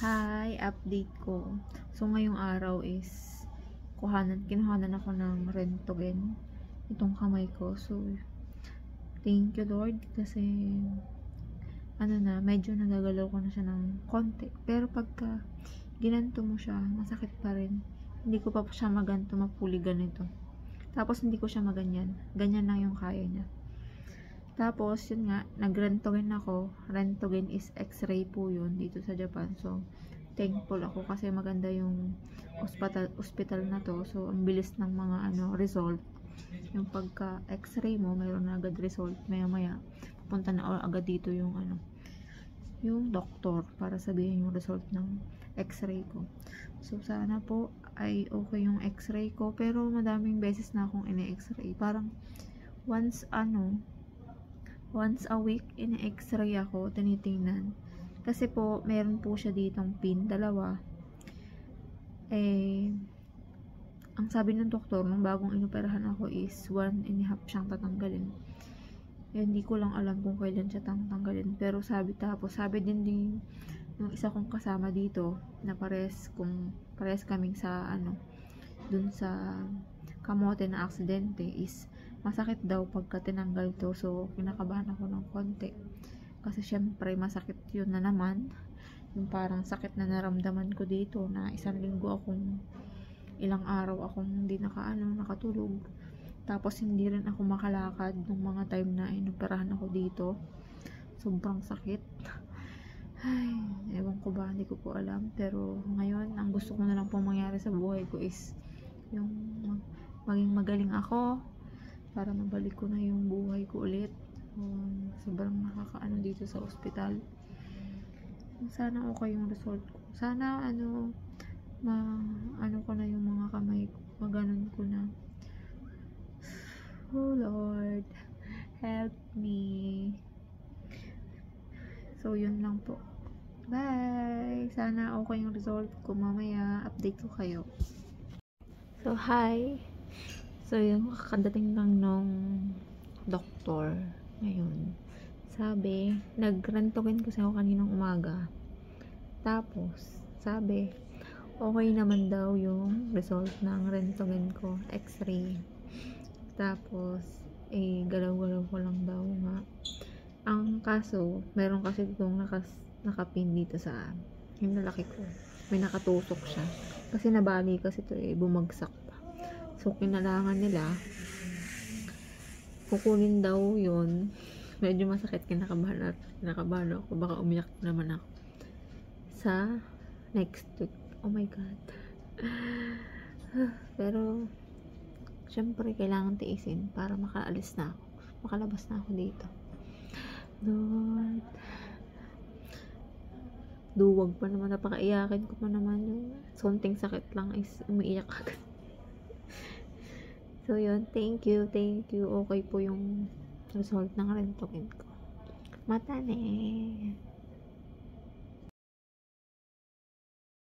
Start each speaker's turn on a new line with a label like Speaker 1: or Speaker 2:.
Speaker 1: Hi, update ko. So, ngayong araw is kinuhanan ako ng Rentgen itong kamay ko. So, thank you Lord kasi medyo nagagalaw ko na siya ng konti. Pero pagka ginanto mo siya, masakit pa rin. Hindi ko pa siya maganto mapuli ganito. Tapos hindi ko siya maganyan. Ganyan lang yung kaya niya. Tapos, yun nga, nag-Rentgen ako. Rentgen is X-ray po yun dito sa Japan. So, thankful ako kasi maganda yung hospital na to. So, ang bilis ng mga result. Yung pagka X-ray mo, mayroon na agad result. Maya-maya, pupunta na agad dito yung yung doktor para sabihin yung result ng X-ray ko. So, sana po ay okay yung X-ray ko. Pero madaming beses na akong ine-X-ray. Parang once a week ine-X-ray ako, tinitingnan. Kasi po, meron po siya ditong pin, dalawa. Ang sabi ng doktor, nung bagong inoperahan ako is 1.5 siyang tatanggalin. Hindi ko lang alam kung kailan siya tatanggalin. Pero sabi din yung isa kong kasama dito, na pares kaming sa dun sa kamote na aksidente is masakit daw pagka tinanggal to. So, kinakabahan ako ng konti. Kasi syempre, masakit yun na naman. Yung parang sakit na naramdaman ko dito na ilang araw akong hindi nakatulog. Tapos, hindi rin ako makalakad nung mga time na inoperahan ako dito. Sobrang sakit. Ay, ewan ko ba, hindi ko po alam. Pero, ngayon, ang gusto ko na lang pong mangyari sa buhay ko is yung maging magaling ako para mabalik ko na yung buhay ko ulit. Sobrang nakakaano dito sa ospital. Sana okay yung result ko. Sana ko na yung mga kamay ko. Maganon ko na. Oh Lord, help me. So, yun lang po. Bye! Sana okay yung result ko. Mamaya, update ko kayo. So, hi! So, yung kakadating lang nung doktor ngayon. Sabi, nag-Rentgen kasi ako kaninang umaga. Tapos, sabi, okay naman daw yung result ng Rentgen ko, X-ray. Tapos, galaw-galaw ko lang daw nga. Ang kaso, meron kasi itong nakapin dito sa hinalaki ko. May nakatusok siya. Kasi nabali kasi ito bumagsak pa. So, kinalangan nila kukunin daw yun. Medyo masakit, kinakabahan ako. Baka umiyak naman ako sa next week. Oh my God. Pero syempre kailangan tiisin para makalabas na ako dito. Lord, duwag pa naman, napakaiyakin ko pa naman. Yung sonting sakit lang is umiiyak agad. So yun, thank you. Okay po yung result ng Rentgen ko. Mata ne.